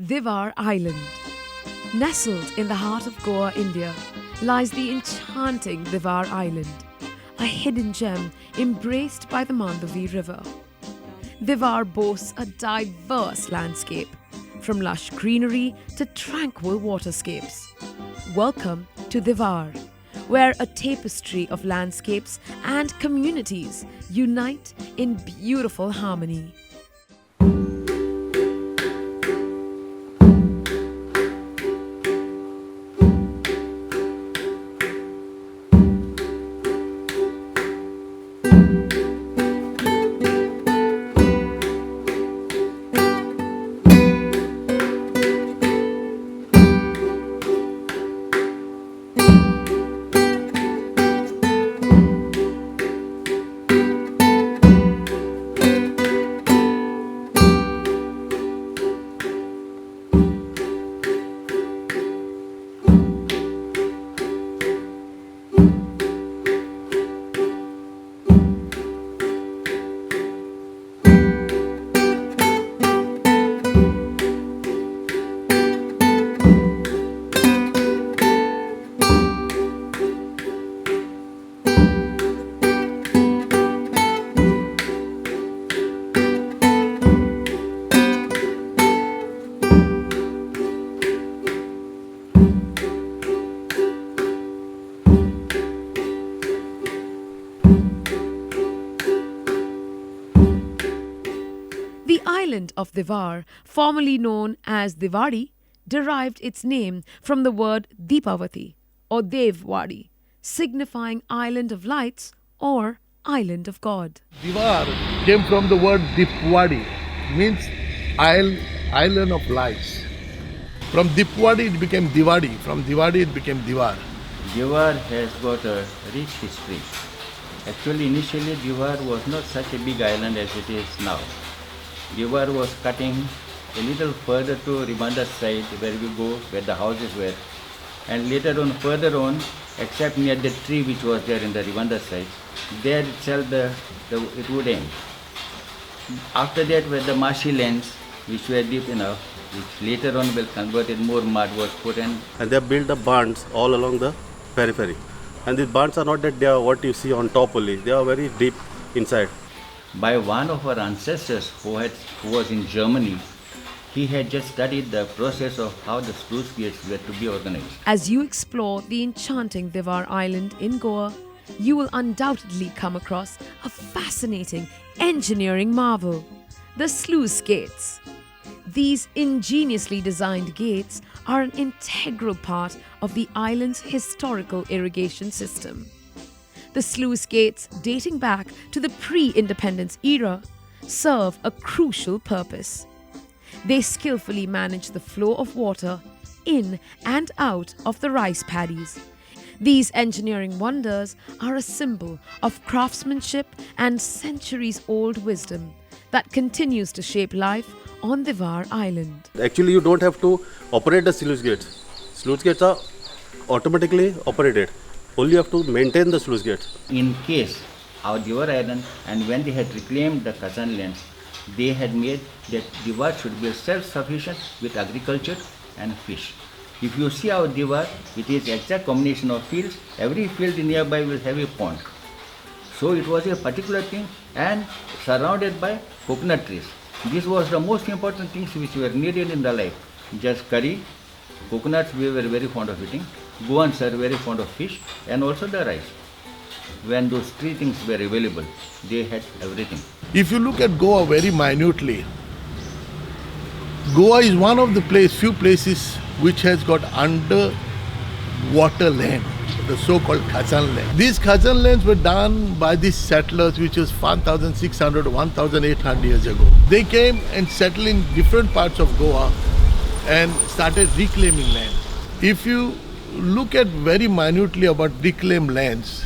Divar Island. Nestled in the heart of Goa, India, lies the enchanting Divar Island, a hidden gem embraced by the Mandovi River. Divar boasts a diverse landscape, from lush greenery to tranquil waterscapes. Welcome to Divar, where a tapestry of landscapes and communities unite in beautiful harmony. The island of Divar, formerly known as Diwadi, derived its name from the word Deepavati or Devwadi, signifying island of lights or island of God. Divar came from the word Dipwadi, means island of lights. From Dipwadi it became Diwadi, from Diwadi it became Divar. Divar has got a rich history. Actually, initially Divar was not such a big island as it is now. Divar was cutting a little further to Ribanda side where we go, where the houses were. And later on, further on, except near the tree which was there in the Ribanda side, there itself it would end. After that were the marshy lands which were deep enough, which later on were converted, more mud was put in. And they have built the barns all along the periphery. And these barns are not that they are what you see on top only, they are very deep inside. By one of our ancestors who was in Germany, he had just studied the process of how the sluice gates were to be organized. As you explore the enchanting Divar Island in Goa, you will undoubtedly come across a fascinating engineering marvel, the sluice gates. These ingeniously designed gates are an integral part of the island's historical irrigation system. The sluice gates, dating back to the pre-independence era, serve a crucial purpose. They skillfully manage the flow of water in and out of the rice paddies. These engineering wonders are a symbol of craftsmanship and centuries-old wisdom that continues to shape life on Divar Island. Actually, you don't have to operate the sluice gates. Sluice gates are automatically operated. Only you have to maintain the sluice gates. In case our Divar Island, and when they had reclaimed the Kazan lands, they had made that Divar should be self-sufficient with agriculture and fish. If you see our Divar, it is exact combination of fields. Every field nearby will have a pond. So it was a particular thing and surrounded by coconut trees. This was the most important things which were needed in the life. Just curry, coconuts we were very fond of eating. Goans are very fond of fish and also the rice. When those three things were available, they had everything. If you look at Goa very minutely, Goa is one of the few places which has got underwater land, the so-called Kazan land. These Kazan lands were done by these settlers, which was 1,600 or 1,800 years ago. They came and settled in different parts of Goa and started reclaiming land. If you look at very minutely about reclaimed lands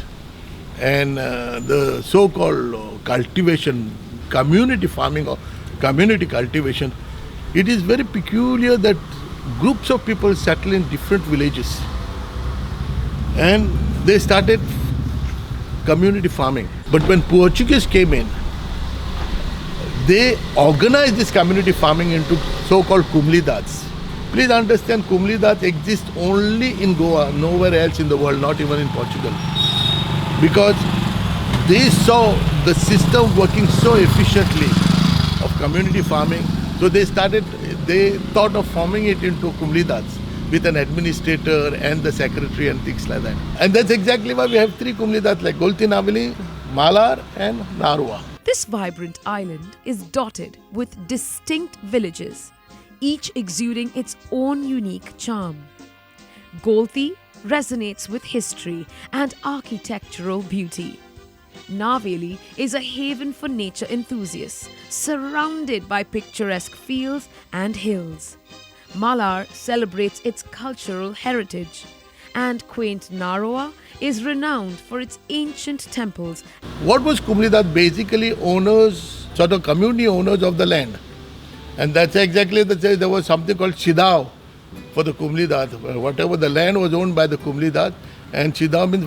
and the so-called cultivation, community farming or community cultivation, it is very peculiar that groups of people settle in different villages and they started community farming. But when Portuguese came in, they organized this community farming into so-called kumlidats. Please understand, kumlidats exist only in Goa, nowhere else in the world, not even in Portugal. Because they saw the system working so efficiently of community farming, so they thought of forming it into kumlidats with an administrator and the secretary and things like that. And that's exactly why we have three kumlidats like Golti, Navili, Malar and Narwa. This vibrant island is dotted with distinct villages, each exuding its own unique charm. Golti resonates with history and architectural beauty. Naveli is a haven for nature enthusiasts, surrounded by picturesque fields and hills. Malar celebrates its cultural heritage, and quaint Narwa is renowned for its ancient temples. What was Kumlidat? Basically owners, sort of community owners of the land. And that's exactly there was something called Chidao for the Kumlidat. Whatever the land was owned by the Kumlidat, and Chidao means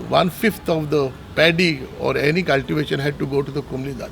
one-fifth of the paddy or any cultivation had to go to the Kumlidat.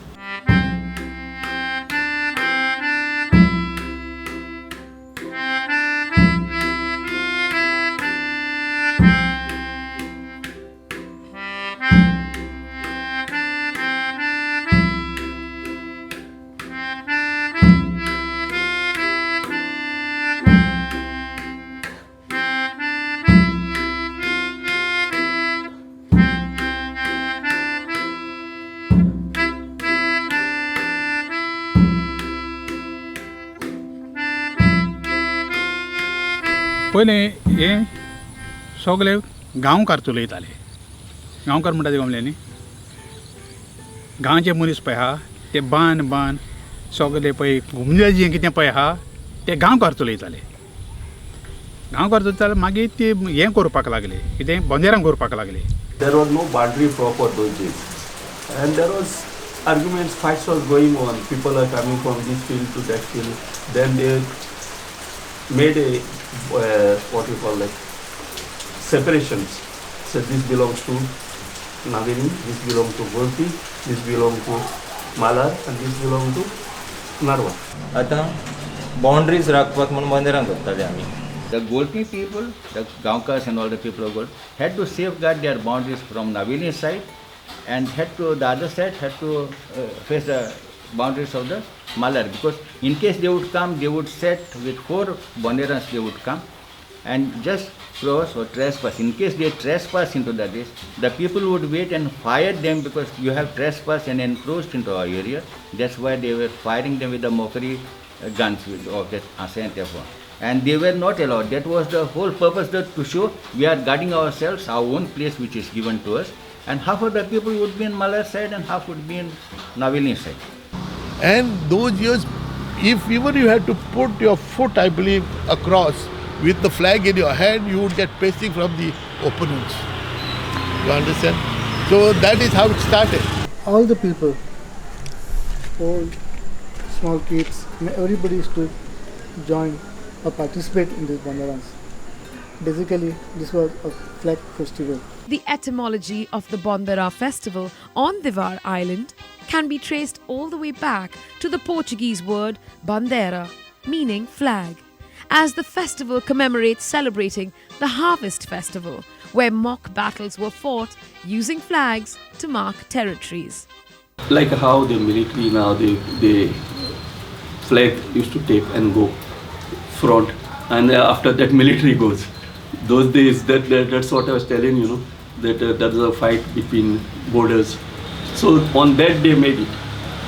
पहिले हे सगळे गांवकार चलयताले गांवकार म्हणटा ते गमले न्ही गांवचे मनीस पळय आहा ते बांद सगळे पळय घुमले जें कितें पळय आहा ते गांवकार चलयताले मागीर ते हें करपाक लागले कितें बोंदेराम करपाक लागले. There was no boundary proper those days, and there was arguments, fights was going on. People are coming from this field to that field. Then they made a what you call like separations. So this belongs to Navini, this belongs to Golti, this belongs to Malar, and this belongs to Narwa. आता boundaries राखपाक म्हणून बोंदेराम करताले आमी. The Golti people, the Gaonkas and all the people of Gold, had to safeguard their boundaries from Navili side, and the other side had to face the boundaries of the Malar, because in case they would come, they would set with 4 Bonderams, they would come and just cross or trespass. In case they trespass into the place, the people would wait and fire them because you have trespassed and encroached into our area. That's why they were firing them with the mockery guns of that ancient F1. And they were not allowed. That was the whole purpose, to show we are guarding ourselves, our own place which is given to us. And half of the people would be in Malar side and half would be in Navili side. And those years, if even you had to put your foot, I believe, across with the flag in your hand, you would get pacing from the opponents. You understand? So that is how it started. All the people, old, small kids, everybody used to join or participate in these Bonderams. Basically, this was a flag festival. The etymology of the Bondera festival on Divar Island can be traced all the way back to the Portuguese word bandera, meaning flag, as the festival commemorates celebrating the harvest festival, where mock battles were fought using flags to mark territories. Like how the military now, the flag used to take and go front, and after that military goes. Those days, that's what I was telling you, that there was a fight between borders. So on that day maybe,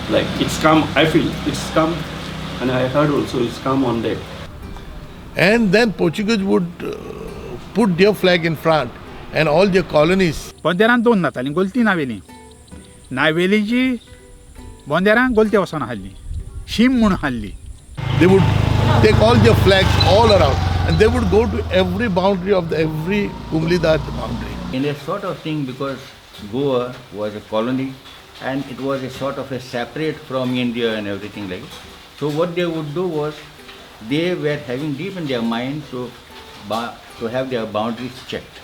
like it's come, I feel it's come, and I heard also it's come on that. And then Portuguese would put their flag in front and all their colonies. बोंदेरान 2 जातालीं, गोलती नावेली. नावेलीची बोंदेरान गोलते वचोन हाडली, शीम म्हूण हाडली. They would take all their flags all around, and they would go to every boundary of every Kumlidat boundary. In a sort of thing, because Goa was a colony and it was a sort of a separate from India and everything like it. So what they would do was, they were having deep in their mind to have their boundaries checked.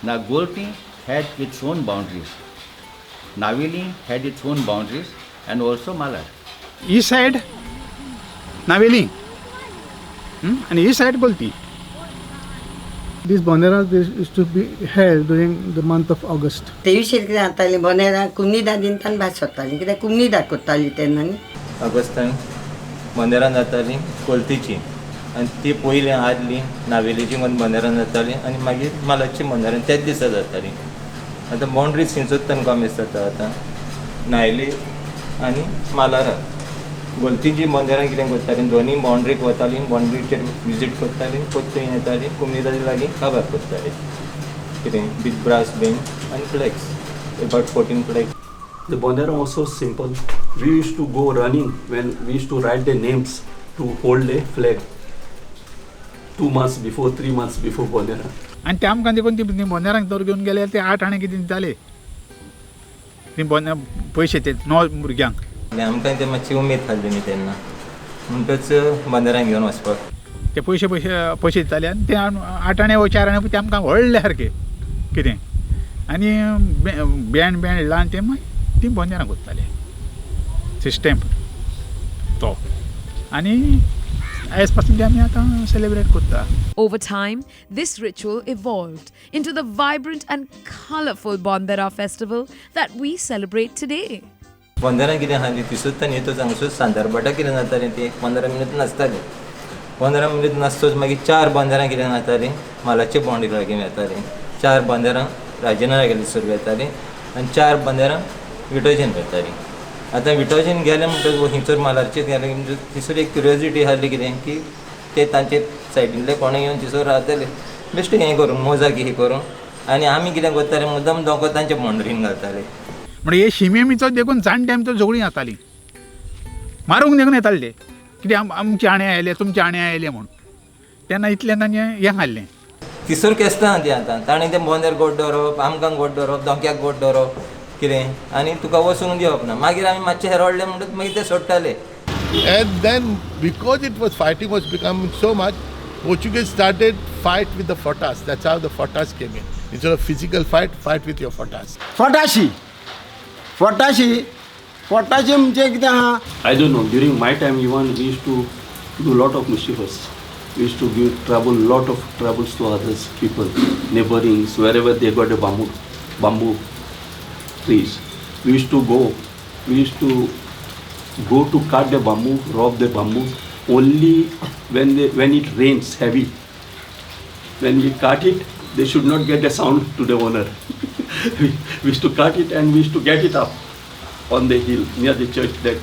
Now Golti had its own boundaries, Navili had its own boundaries, and also Malar. East side Naveli आणि east side Golti. These Bonderas they used to be held during the month of August. तेवीशे कितें जाताली बोनेरा कुमनीदा दिनतान भास सोदताली कित्याक कुमनीदा कोत्ताली तेन्ना न्ही. Augustan बोंदेरान जाताली कोलतीची आनी ती पयली आदली नावेलीची बोंदेरान जाताली आनी मागीर मालाची बोंदेरान त्याच दिसा जाताली. आतां बाउंड्री थिंचूच कॉमेस जाता आतां नायली आनी मालारा. गोलतीची बोंदेरान कितें करताली दोनी बाउंड्रीक वताली बाउंड्रीचेर विजीट करताली परत थंय येताली कुमनीदाची लागीं काबार करताली कितें बीग ब्रास बीन आनी flags about 14 flags. The Bonderam was so simple. We used to go running when we used to write their names to hold a flag 2 months before, 3 months before Bonderam. आणि ते आमकां देखून ती बोंदेरांक दर घेवन गेले ते 8 आणे कितें दिताले ती पयशे ते 9 भुरग्यांक. आमकां ते मातशी उमेद खाल्ली न्ही तेन्ना म्हणटच बंदरान घेवन वचपाक. ते पयशे दिताले आनी ते 8 आणे 4 आणे ते आमकां व्हडले सारके कितें आनी बँड लावन ते मागीर ती बोंदेरां कोत्ताले सिस्टम तो आनी आयज पासून ते आमी आतां सेलिब्रेट करता. Over time, this ritual evolved into the vibrant and colorful Bondera festival that we celebrate today. बोंदेरान कितें आहा दिसूच न्ही हांगसूच सांदरबाटा कितें जातालें ती 15 मिनट नाचताली. 15 मिनट नाचतोच मागीर 4 बोंदेरां कितें जातालीं मालाची बाउंड्री लागीं येतालीं. 4 बोंदेरां राजनारा गेली सुरू येताली आनी 4 बोंदेरां विटोजीन करतालीं. आतां विटोजीन गेले म्हणटच हिंचर मालारचेर गेले म्हणजे थिसर एक क्युरियोसिटी आसली कितें की ते तांचे सायडींतले कोणें येवन थिसर रावताले बेश्ट हें करून मोजाकी हें करून आनी आमी कितें करताले मुद्दम दोको तांचे बाउंड्रीन घालताले. म्हणजे हे शिमेमीचो देखून जाणटे आमचो झगडीं जातालीं मारूंक देखून येताले ते कितें आमचे आणे आयले तुमचे आणे आयले म्हणून तेन्ना इतलें तांचें हें हाडलें. तिसर केस्तां ती आतां ताणें तें बोंदेर गोट दवरप आमकां गोट दवरप दोंक्याक गोट दवरप कितें आनी तुका वचूंक दिवप ना मागीर आमी मातशें हेरोडलें म्हणटच मागीर ते सोडटाले. And then, because it was fighting was becoming so much, Portuguese started fight with the fortas. That's how the fortas came in. Instead of physical fight, fight with your fortas. फटाशी म्हणजे कितें आहा. I don't know. During my time, even we used to do lot of mischievous. We used to give lot of troubles to others, people, neighborings, wherever they got a bamboo trees. We used to go to cut the bamboo, rob the bamboo. Only when it rains heavy. When we cut it, they should not get a sound to the owner. We used to cut it and we used to get it up on the hill near the church that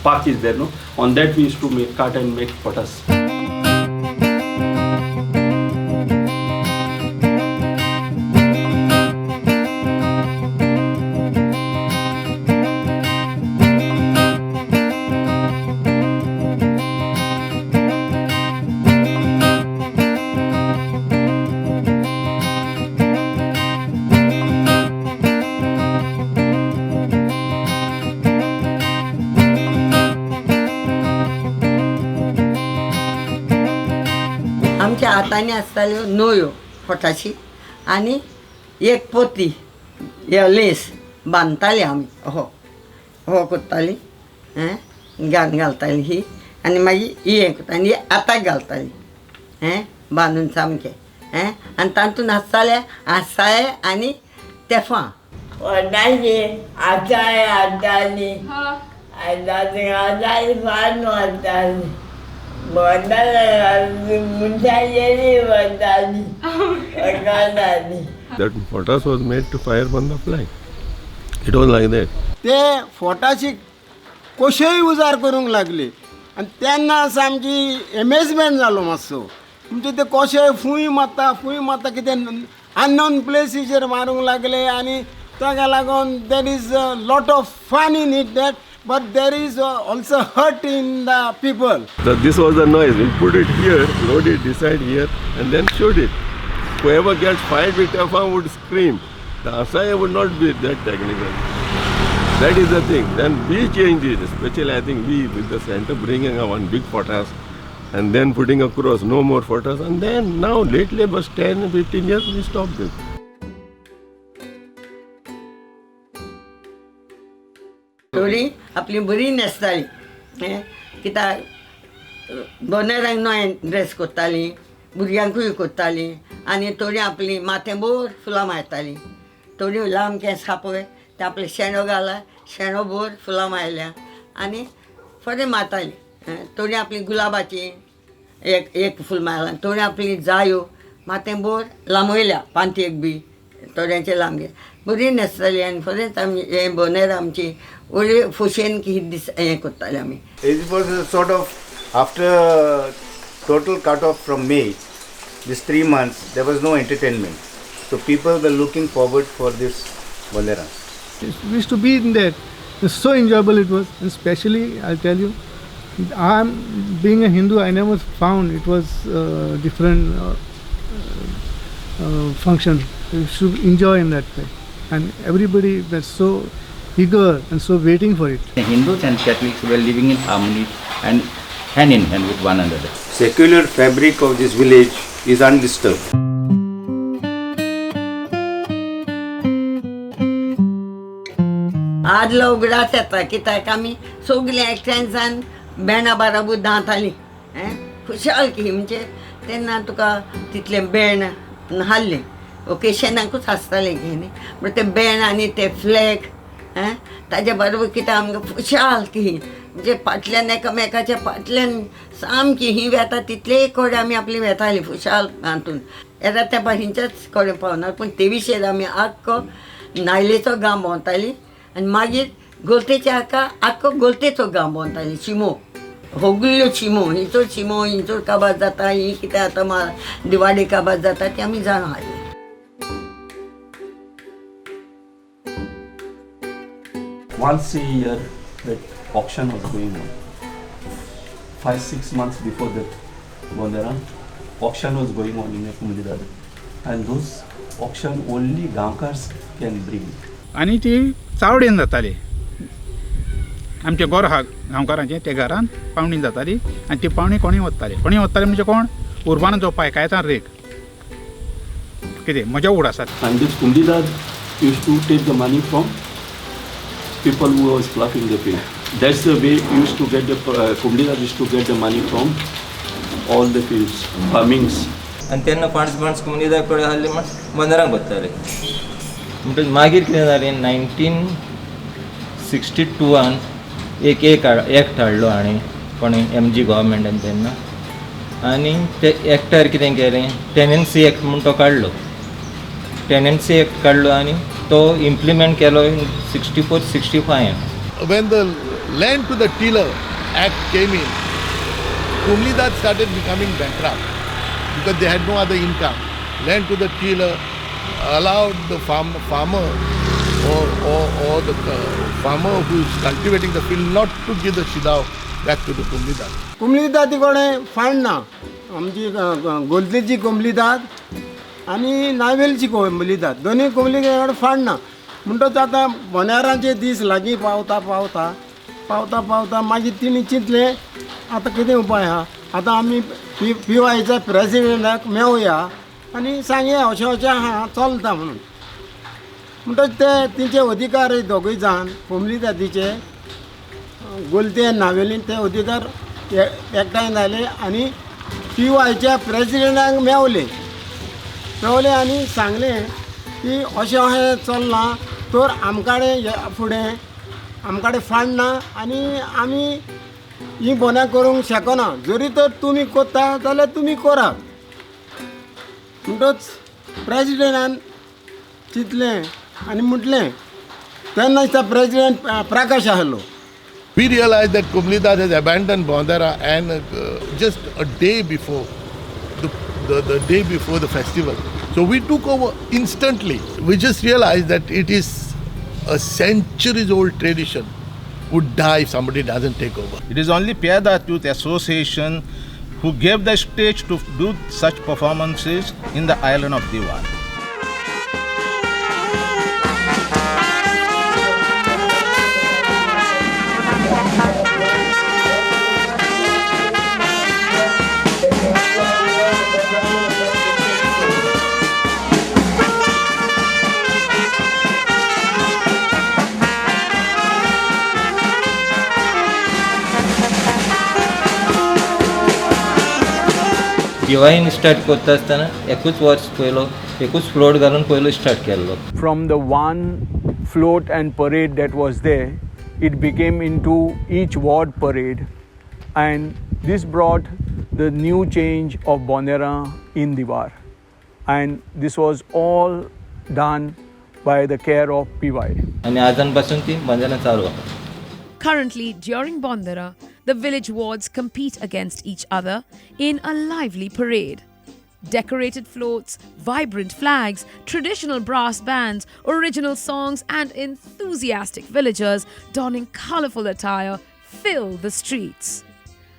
park is there. No, on that we used to cut and make potas. आमच्या हातांनी आसताल्यो नोयो फटाशी आनी एक पोती less बांदताली आमी हो करताली घालताली ही आनी मागीर ही हें करता आनी आताक घालताली बांदून सामकें आनी तातूंत आसताले आसाय आनी तेफां वटाची आसाय हाडटाली आतां फान व्हरताली That potas was made to fire on the flag. It was like that. ते फटाशी कशेय उजार करूंक लागले आनी तेन्ना सामकी एमेजमेंट जालो मातसो म्हणजे ते कशें फूंय मारता कितें अननोन प्लेसीचेर मारूंक लागले आनी ताका लागून there is lot of fun in it that but there is also hurt in the people. This was the noise. We put it here, load it, decide here, and then shoot it. Whoever gets fired with Teflon would scream. The Asaya would not be that technical. That is the thing. Then we changed it, especially I think we with the center bringing one big potas and then putting across no more potas, and then now lately about 10-15 years we stopped it. थोडी आपली बरी न्हेसताली कित्याक बोनेरांक नवे dress कोत्ताली भुरग्यांकूय कोत्ताली आनी थोडी आपली माथेंभर फुलां मारताली थोडी लांब केंस हा पळय ते आपले शेणो घाला शेणो भर फुलां मारल्या आनी फरें मारताली थोडी आपली गुलाबाची एक फूल मारला थोडी आपली जायो माथेंभर लांबयल्या पांतयेक बी थोड्यांचे लांब बरी न्हेसताली आनी फरेंच आमी हें बोनेर आमची व्हडली खोशयेन दीस हें कोत्ताली आमी. It was a sort of after total cut off from May, these 3 months there was no entertainment, so people were looking forward for this Bonderam. We used to be in there. It's so enjoyable it was, and especially I'll tell you, I'm being a Hindu. I never found it was different function. You should enjoy in that way, and everybody was so eager and so waiting for it. The Hindus and Catholics were living in harmony and hand in hand with one another. Secular fabric of this village is undisturbed. आदलो उगडास येता कित्याक आमी सगलीं एकठांय जावन बेणा बाराबूत धांवतालीं खुशाल की म्हणजे तेन्ना तुका तितलें बेण नाहल्लें ओकेशनाकूच आसतालें की न्ही बट ते बेण आनी ते फ्लॅग ताजे बरोबर कितें आमकां खुशाल की म्हणजे फाटल्यान एकामेकाच्या फाटल्यान सामकी ही वेता तितले कोडे आमी आपली वेतालीं खुशाल हातून येता त्या हिंच्याच कोडे पावना पूण ते विशेर आमी आख्खो नायलेचो गांव भोंवतालीं आनी मागीर गोलतेच्या हाका आख्खो गोलतेचो गांव भोंवतालीं चिमो होगल्यो चिमो हिंचो काबार जाता ही कितें आतां दिवाडी काबार जाता ती आमी जाणा हाडली. Once a year, that auction was going on. 5-6 months before that Bonderam, auction was going on in a Kumlidad. And those auction only Gamkars can bring. आनी ती चावडेन जाताली आमचें घर आहा गांवकारांचें त्या घरान पावणी जाताली आनी ती पावणी कोणी वताली म्हणजे कोण उर्बान जो पायकायेचा रेख कितें म्हज्या उड आसात. And this Kumlidad used to take the money from people who was ploughing the field. That's the way used to get the Kumlidad used to get the money from all the fields, farmings. आनी तेन्ना funds community कडेन आसले म्हण बोंदेराक बसताले म्हणटकीर मागीर कितें जालें 1962 एक एक्ट हाडलो हाणें कोणें MG गव्हर्मेंटान तेन्ना आनी ते एक्टार कितें केलें टेनन्सी एक्ट म्हूण तो काडलो टेनन्सी एक्ट काडलो आनी तो implement Kelo in 64-65. When the land to the tiller act came in, Kumlidad started becoming bankrupt because they had no other income. Land to the tiller allowed the farmer or the farmer who is cultivating the field not to give the shidao back to the Kumlidad. कुमलीदाद कोणें फांड ना आमची गोलतेची कुमलीदाद आनी नावेलची कुमलीदाद दोनूय कुमलीदाद फांड ना म्हणटच आतां बोनेरांचे दीस लागीं पावता पावता पावता पावता मागीर तिणी चिंतलें आतां कितें उपाय आहा आतां आमी PYच्या प्रेसिडेंटाक मेवया आनी सांगया अशें अशें आहा चलता म्हणून म्हणटच ते तिचे अधिकार दोगूय जाण कुमलीदादीचे गोलते नावेलीन ते अधिकार एकठांय जाले आनी PYच्या प्रेसिडेंटाक मेवले आनी सांगलें की अशें अशें चलना तर आमकाडे फुडें आमकाडे फांड ना आनी आमी ही बोन्यां करूंक शकना जरी तर तुमी कोत्ता जाल्यार तुमी करात म्हणटच प्रेसिडेंटान चिंतलें आनी म्हटलें तेन्ना दिसता प्रेसिडेंट प्रकाश आहलो. We realized that Kumlidad has abandoned Bondera and just a day before the day before the festival. So we took over instantly. We just realized that it is a centuries old tradition would die if somebody doesn't take over. It is only Paidat Youth Association who gave the stage to do such performances in the island of Divar. दिवाळीन start करता आसतना एकूच verse पयलो एकूच float घालून पयलो start केल्लो. From the one float and parade that was there, it became into each ward parade, and this brought the new change of Bonderam in Divar, and this was all done by the care of PY. आणि आजपासून ती बंदरां चालू आसा. Currently, during Bondera, the village wards compete against each other in a lively parade. Decorated floats, vibrant flags, traditional brass bands, original songs, and enthusiastic villagers donning colourful attire fill the streets.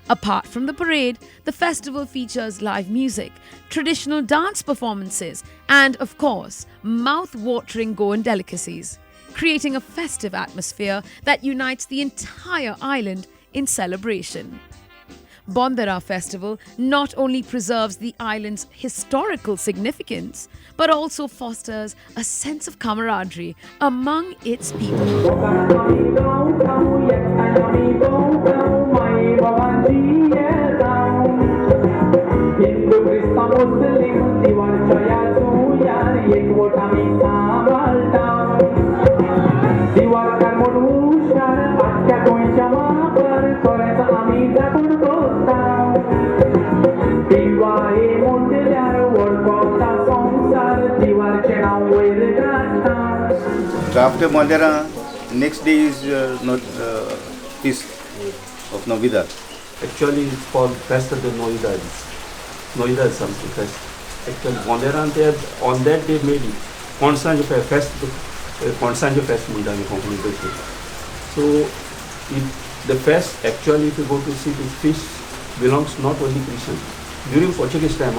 Apart from the parade, the festival features live music, traditional dance performances, and, of course, mouth-watering Goan delicacies, creating a festive atmosphere that unites the entire island in celebration. Bondera Festival not only preserves the island's historical significance, but also fosters a sense of camaraderie among its people. So after Bonderam, next day is Feast of Novida. Actually, it's called Fest of the Noidas. Noida is something fest. Actually, Bonderam there on that day made it. Constant fest, constant fest made it completed. So, the fest actually, if you go to see this feast, belongs not only Christian. During Portuguese time,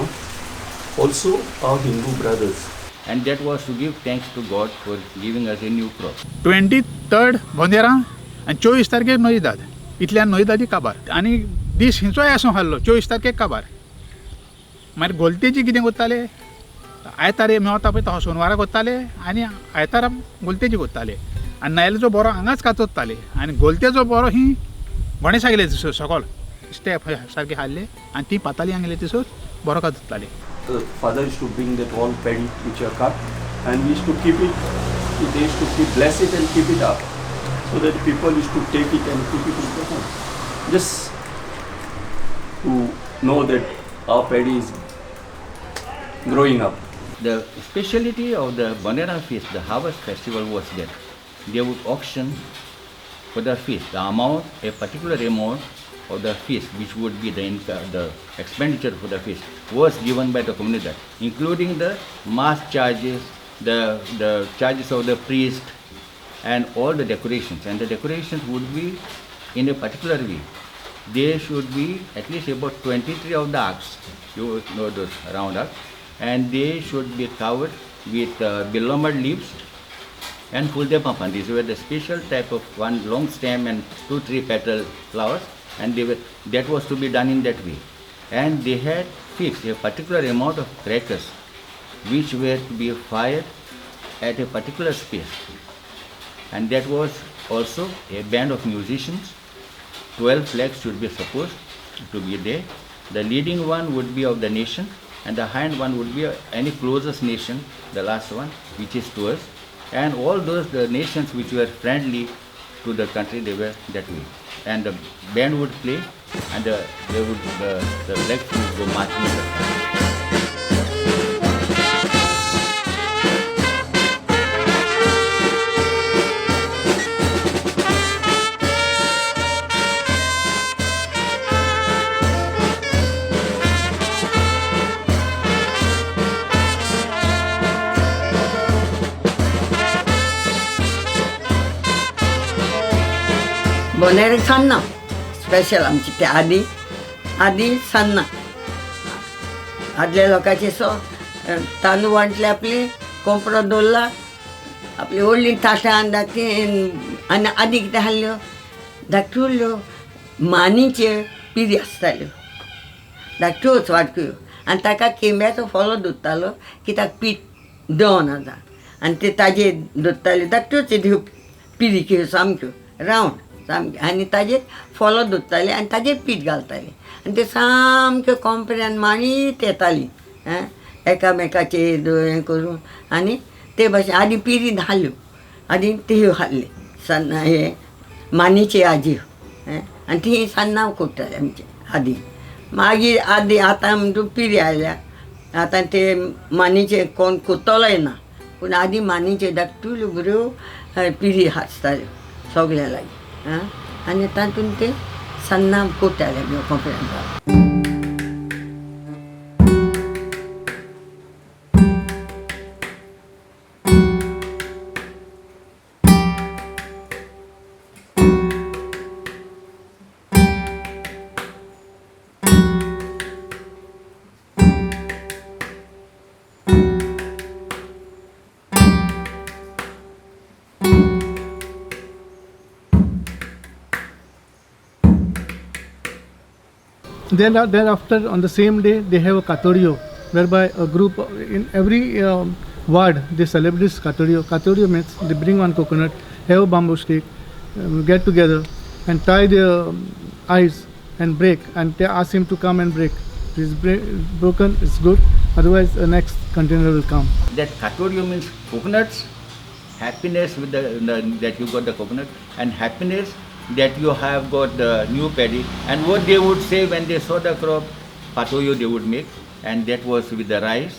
also our Hindu brothers. And that was to give thanks to God for giving us a new crop. 23rd Bonderam and 24 तारखेक नोईदाद. इतल्यान नोईदादी काबार आनी दीस हिंचोय आसूं हाल्लो 24 तारखेक काबार. मागीर गोलतेची कितें करताले आयतारे मेवता पळय तो सोनवारा करताले आनी आयतारा गोलतेची करताले आनी नायलाचो बरो हांगाच कातरताले आनी गोलतेचो बरो ही गणेशा गेले थंयसर सकल स्टेप सारके हाडले आनी ती पाताली हांगा गेले थंयसर बरो कातरताले. The father used to bring that all paddy which are cut, and we used to keep it. They used to bless it and keep it up, so that people used to take it and keep it in the home. Just to know that our paddy is growing up. The speciality of the Bonderam feast, the harvest festival, was that they would auction for the feast the amount, a particular amount of the feast, which would be the expenditure for the feast, was given by the community, including the mass charges, the charges of the priest, and all the decorations. And the decorations would be in a particular way. There should be at least about 23 of the arcs, you know those round arcs, and they should be covered with belomed leaves and fuldepapan. These were the special type of one long stem and 2-3 petal flowers, and that was to be done in that way. And they had fixed a particular amount of crackers which were to be fired at a particular space. And that was also a band of musicians. 12 flags should be supposed to be there. The leading one would be of the nation, and the hind one would be any closest nation, the last one, which is to us. And all those the nations which were friendly to the country, they were that way. And the band would play, and the flags would go marching in the front. बोनेर सन्ना special आमची ते आदी सन्ना आदल्या लोकांचे सो तांदूळ वांटले आपली कोंपरो दवरला आपली व्हडली ताटां धाकटी आनी आदी कितें आहल्यो धाकट्यो मानीच्यो पिरी आसताल्यो धाकट्योच वाटक्यो आनी ताका केंब्याचो फोलो धुतालो कित्याक पीठ दवना जावन आनी ते ताजेर धुताल्यो धाकट्योच ह्यो पिरी सामक्यो रावंड सामकें आनी ताजेर फोलो धरताले आनी ताजेर पीठ घालताले आनी ते सामकें कॉम्पऱ्यान माणीत येतालीं एकामेकाचेर हें करून आनी ते भाशेन आदी पिरी हाल्ल्यो आदी त्यो हाडले सन्ना हे मानीचे आजी आनी ती सान्नां करताले आमचे आदी मागीर आदी आतां म्हणटा पिरी आयल्या आतां ते मानीचे कोण करतलोय ना पूण आदी मानीचे धाकट्यो बऱ्यो पिरी हाडटाल्यो सगळ्या लागीं आनी तातूंत ते सन्नां करताले कॉम्पऱ्यान. Thereafter, on the same day, they have a katorio, whereby a group in every ward they celebrate this katorio. Katorio means they bring one coconut, have a bamboo stick, get together and tie their eyes and break, and they ask him to come and break. If it's broken, it's good. Otherwise, the next container will come. That katorio means coconuts, happiness with that you got the coconut, and happiness that you have got the new paddy. And what they would say when they saw the crop, patoyo they would make, and that was with the rice.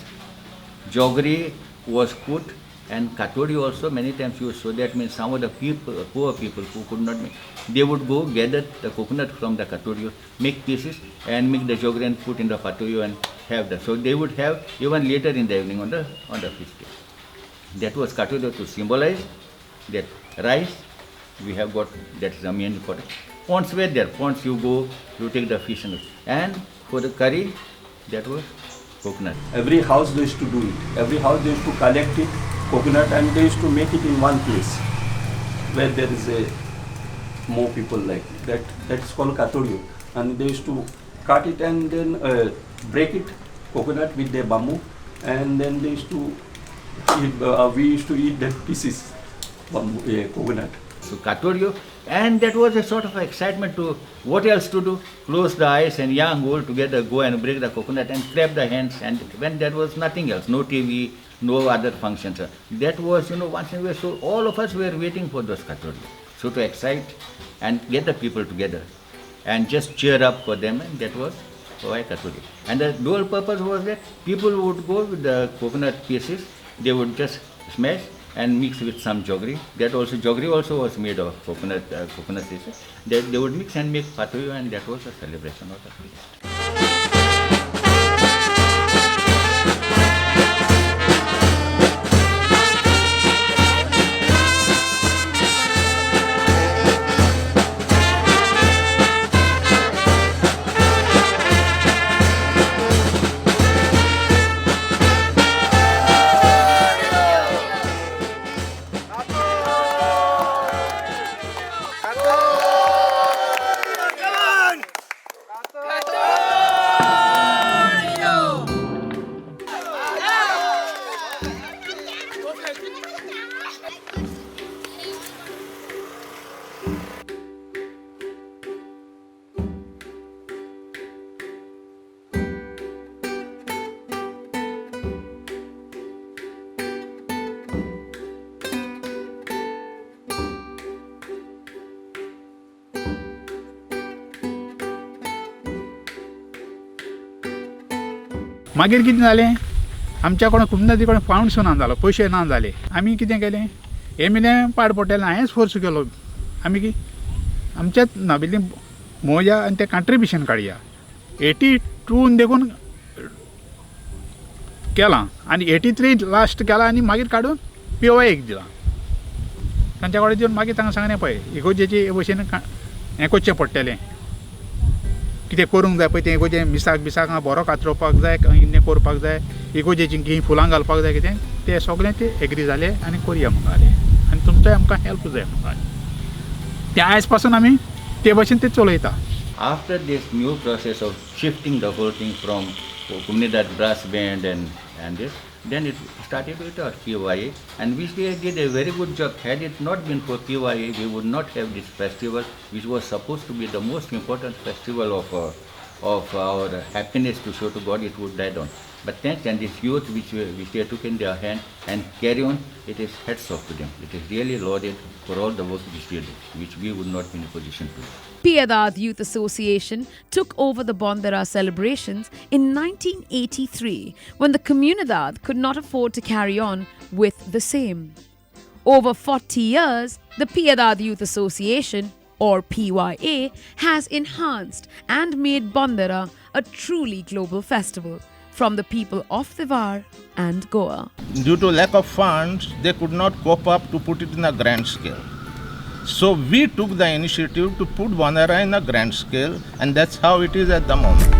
Joggery was put, and katori also many times used. So that means some of the people, poor people who could not make, they would go gather the coconut from the katorio, make pieces and make the joggery and put in the patoyo and have that. So they would have even later in the evening on the feast day. That was katorio to symbolize that rice. We have got, that is the main important. Ponds were there. Ponds you go, you take the fish and for the curry, that was coconut. Every house they used to do it. Every house they used to collect it, coconut, and they used to make it in one place where there is more people like that. That is called katorio. And they used to cut it and then break it, coconut with the bamboo, and then they used to eat, we used to eat that pieces, bamboo, coconut. So katorio, and that was a sort of excitement to what else to do. Close the eyes and young old together go and break the coconut and clap the hands, and when there was nothing else, no TV, no other functions. That was, once in a way, so all of us were waiting for those katorio. So to excite and get the people together and just cheer up for them, and that was why katorio. And the dual purpose was that people would go with the coconut pieces, they would just smash and mix with some joggery. That also, joggery also was made of coconut pieces. They would mix and make patoyo, and that was a celebration of the feast. मागीर कितें जालें, आमच्या कोण कुंदनाची कोण फावंड्स ना जालो, पयशे ना जाले. आमी कितें केलें, एमएलए पाड पडलें, हांवेंच फोर्स केलो. आमी की आमच्याच नाबिल्ली मोजा आनी तें कॉन्ट्रिब्युशन काडया. 82 देखून केलां आनी 83 लास्ट केला आनी मागीर काडून POIक दिलां. तांच्या कडेन दिवन मागीर तांकां सांगलें पळय इगोजेची भशेन हें करचें पडटलें, कितें करूंक जाय पळय तें इगोजें मिसाक बरो कातरोवपाक जाय, कितें करपाक जाय, इगोजेची खंय फुलां घालपाक जाय, कितें तें सगळें ते एग्री जाले आनी करया म्हणून जालें. आनी तुमचोय आमकां हेल्प जाय म्हणून ते आयज पासून आमी ते भशेन ते चलयता. After this new process of shifting the whole thing from Kumnidat brass band and this, then it started with our PYA, and which they did a very good job. Had it not been for PYA, we would not have this festival, which was supposed to be the most important festival of our happiness to show to God. It would die down. But thanks, and this youth which they took in their hand and carry on, it is hats off to them. It is really lauded for all the work which they do, which we would not be in a position to do. Piedad Youth Association took over the Bondera celebrations in 1983 when the Comunidad could not afford to carry on with the same. Over 40 years, the Piedad Youth Association, or PYA, has enhanced and made Bondera a truly global festival from the people of Divar and Goa. Due to lack of funds, they could not cope up to put it in a grand scale. So we took the initiative to put Bondera in a grand scale, and that's how it is at the moment.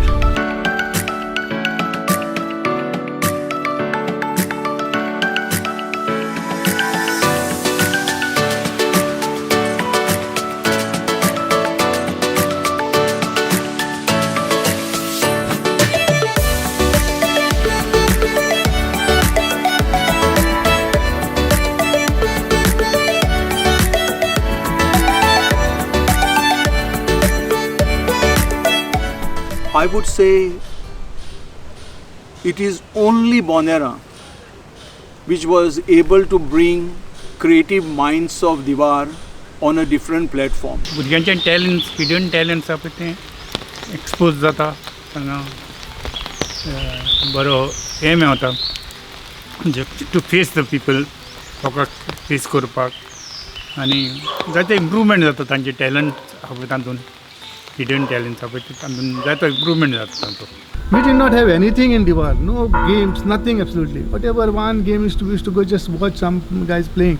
I would say it is only Bondera which was able to bring creative minds of Divar on a different platform. भुरग्यांचे टॅलंट्स hidden टॅलंट्स आसा पळय ते expose जाता हांगा बरो हे मेळटा to face the people लोकांक face करपाक आनी जायते इम्प्रूवमेंट जाता तांचे टॅलंट आसा पळय तातूंत hidden talents आसा पळय तातूंत जायतो इम्प्रूवमेंट जाता तांचो. We did not have anything in Divar, no games, nothing absolutely. Whatever one game we used to go just watch some guys playing.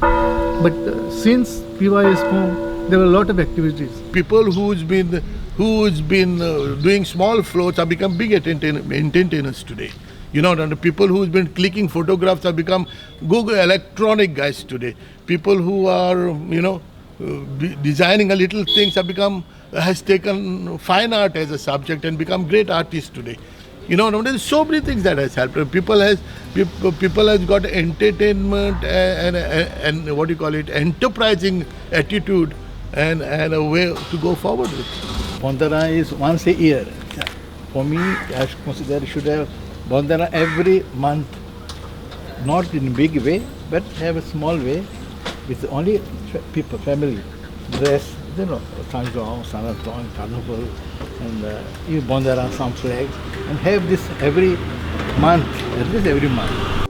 But since PY is formed, there were a lot of activities. People who's been doing small floats have become big entertainers today. You know, and the people who's been clicking photographs have become Google electronic guys today. People who are, designing a little things has taken fine art as a subject and become great artists today. There's so many things that has helped. People has got entertainment and what do you call it, enterprising attitude and a way to go forward with. Bondera is once a year. For me, I consider you should have Bondera every month, not in a big way, but have a small way with only people, family, dress, Tanjong, Sanatong, Carnival, and Bondera, some flags, and have this every month, at least every month.